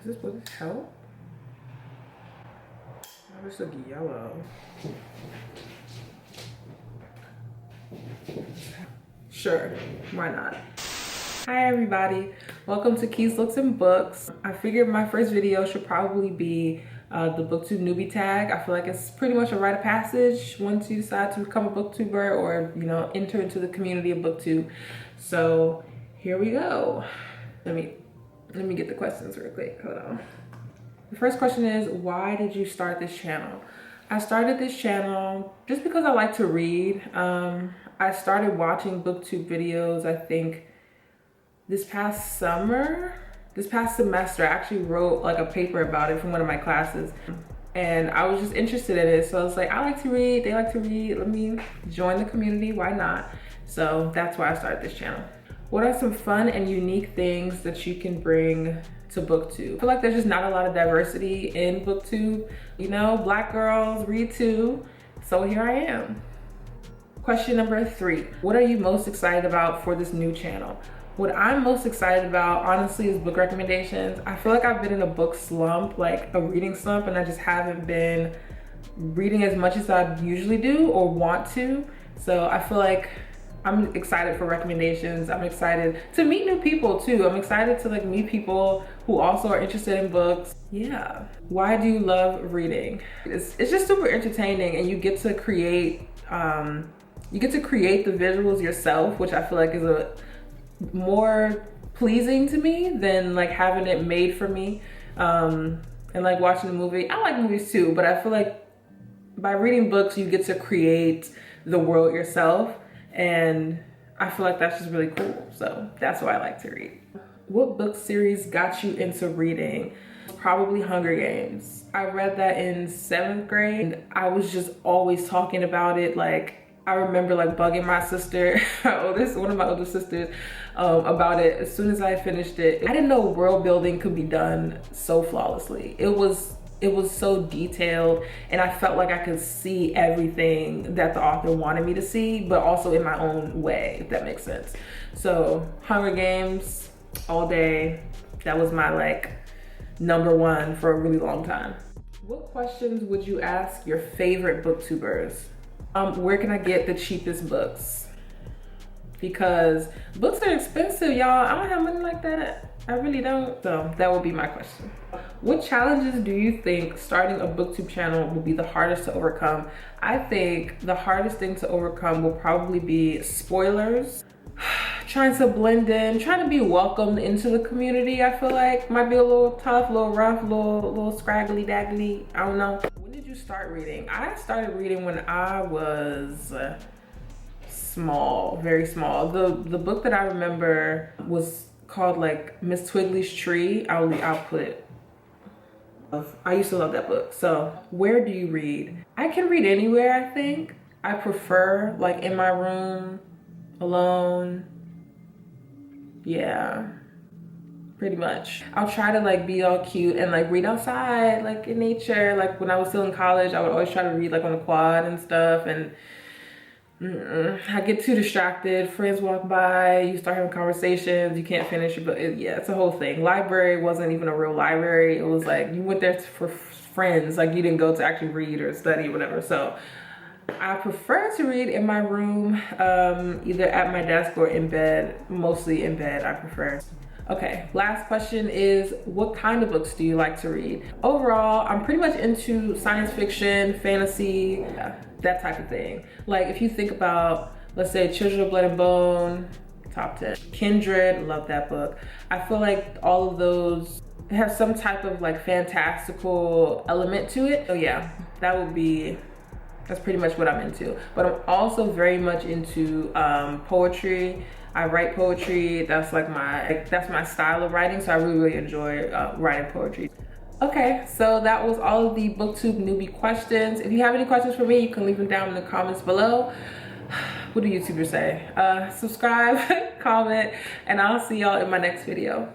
Does this book help? Oh, this look yellow. Sure, why not? Hi everybody, welcome to Keeslooksandbooks. I figured my first video should probably be the BookTube Newbie Tag. I feel like it's pretty much a rite of passage once you decide to become a booktuber or, you know, enter into the community of BookTube. So here we go. Let me get the questions real quick, hold on. The first question is, why did you start this channel? I started this channel just because I like to read. I started watching BookTube videos, I think, this past semester. I actually wrote like a paper about it from one of my classes. And I was just interested in it. So I was like, I like to read, they like to read. Let me join the community, why not? So that's why I started this channel. What are some fun and unique things that you can bring to BookTube? I feel like there's just not a lot of diversity in BookTube. You know, Black girls read too. So here I am. Question number 3. What are you most excited about for this new channel? What I'm most excited about, honestly, is book recommendations. I feel like I've been in a book slump, like a reading slump, and I just haven't been reading as much as I usually do or want to. So I feel like I'm excited for recommendations. I'm excited to meet new people too. I'm excited to like meet people who also are interested in books. Yeah. Why do you love reading? It's just super entertaining, and you get to create the visuals yourself, which I feel like is a more pleasing to me than like having it made for me. And like watching a movie, I like movies too, but I feel like by reading books you get to create the world yourself, and I feel like that's just really cool. So that's why I like to read. What book series got you into reading? Probably Hunger Games. I read that in 7th grade, and I was just always talking about it. Like, I remember like bugging my sister, one of my older sisters, about it as soon as I finished it. I didn't know world building could be done so flawlessly. It was so detailed, and I felt like I could see everything that the author wanted me to see, but also in my own way, if that makes sense. So Hunger Games all day. That was my like #1 for a really long time. What questions would you ask your favorite booktubers? Where can I get the cheapest books? Because books are expensive, y'all. I don't have money like that. I really don't. So that would be my question. What challenges do you think starting a BookTube channel will be the hardest to overcome? I think the hardest thing to overcome will probably be spoilers. Trying to blend in, trying to be welcomed into the community, I feel like might be a little tough, a little rough, a little scraggly daggly. I don't know. When did you start reading? I started reading when I was small, very small. The book that I remember was called like Miss Twiggly's Tree. I'll put it. I used to love that book. So where do you read? I can read anywhere, I think. I prefer like in my room, alone. Yeah, pretty much. I'll try to like be all cute and like read outside, like in nature. Like when I was still in college, I would always try to read like on the quad and stuff, and I get too distracted. Friends walk by, you start having conversations, you can't finish it, but yeah, it's a whole thing. Library wasn't even a real library. It was like you went there for friends, like you didn't go to actually read or study or whatever. So I prefer to read in my room, either at my desk or in bed. Mostly in bed, I prefer. Okay, last question is, what kind of books do you like to read? Overall, I'm pretty much into science fiction, fantasy, that type of thing. Like if you think about, let's say, Children of Blood and Bone, top 10. Kindred, love that book. I feel like all of those have some type of like fantastical element to it. So yeah, that's pretty much what I'm into. But I'm also very much into poetry. I write poetry. That's my style of writing. So I really enjoy writing poetry. Okay, so that was all of the BookTube newbie questions. If you have any questions for me, you can leave them down in the comments below. What do YouTubers say? Subscribe, comment, and I'll see y'all in my next video.